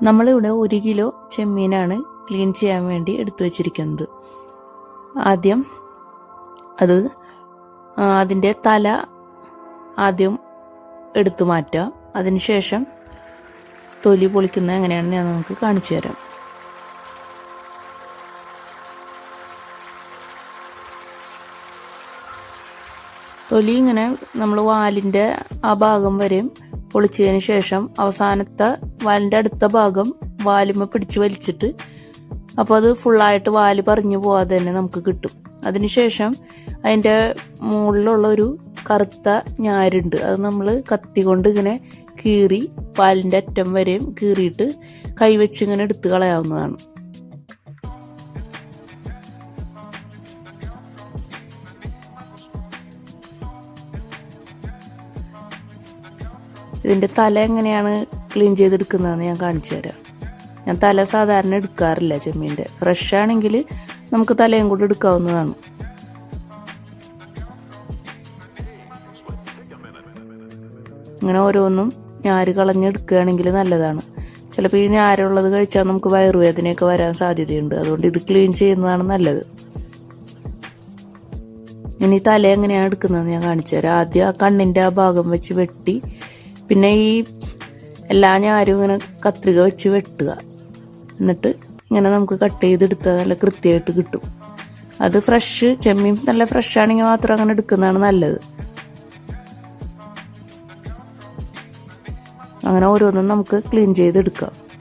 നമ്മളിവിടെ 1 kilo ചെമ്മീനാണ് clean ചെയ്യാൻ വേണ്ടി എടുത്തു വച്ചിരിക്കുന്നത്. ആദ്യം അതിൻ്റെ തല ആദ്യം എടുത്തു മാറ്റാം. അതിനുശേഷം തൊലി പൊളിക്കുന്നത് എങ്ങനെയാണെന്ന് ഞാൻ നമുക്ക് കാണിച്ചു തരാം. തൊലി ഇങ്ങനെ നമ്മൾ വാലിൻ്റെ ആ ഭാഗം വരെയും പൊളിച്ചതിന് ശേഷം അവസാനത്തെ വാലിൻ്റെ അടുത്ത ഭാഗം വാലുമ്മ പിടിച്ച് വലിച്ചിട്ട് അപ്പോൾ അത് ഫുള്ളായിട്ട് വാല് പറഞ്ഞു പോവാതെ തന്നെ നമുക്ക് കിട്ടും. അതിനുശേഷം അതിൻ്റെ മുകളിലുള്ള ഒരു കറുത്ത ഞാരുണ്ട്, അത് നമ്മൾ കത്തി കൊണ്ട് ഇങ്ങനെ കീറി വാലിൻ്റെ അറ്റം വരെയും കീറിയിട്ട് കൈവച്ച് ഇങ്ങനെ എടുത്ത് കളയാവുന്നതാണ്. ഇതിൻ്റെ തല എങ്ങനെയാണ് ക്ലീൻ ചെയ്തെടുക്കുന്നതെന്ന് ഞാൻ കാണിച്ചു തരാം. ഞാൻ തല സാധാരണ എടുക്കാറില്ല ചെമ്മീൻ്റെ. ഫ്രഷ് ആണെങ്കിൽ നമുക്ക് തലയും കൂടി എടുക്കാവുന്നതാണ്. ഇങ്ങനെ ഓരോന്നും ഞാര് കളഞ്ഞെടുക്കുകയാണെങ്കിൽ നല്ലതാണ്. ചിലപ്പോൾ ഈ ഞാരുള്ളത് കഴിച്ചാൽ നമുക്ക് വയറുവേദനയൊക്കെ വരാൻ സാധ്യതയുണ്ട്. അതുകൊണ്ട് ഇത് ക്ലീൻ ചെയ്യുന്നതാണ് നല്ലത്. ഇനി തല എങ്ങനെയാണ് എടുക്കുന്നതെന്ന് ഞാൻ കാണിച്ചു തരാം. ആദ്യം ആ കണ്ണിൻ്റെ ആ ഭാഗം വെച്ച് വെട്ടി, പിന്നെ ഈ എല്ലാ ഞാരും ഇങ്ങനെ കത്രിക വെച്ച് വെട്ടുക. എന്നിട്ട് ഇങ്ങനെ നമുക്ക് കട്ട് ചെയ്തെടുത്താൽ നല്ല കൃത്യമായിട്ട് കിട്ടും. അത് ഫ്രഷ് ചെമ്മീൻ നല്ല ഫ്രഷ് ആണെങ്കിൽ മാത്രം അങ്ങനെ എടുക്കുന്നതാണ് നല്ലത്. അങ്ങനെ ഓരോന്നും നമുക്ക് ക്ലീൻ ചെയ്തെടുക്കാം.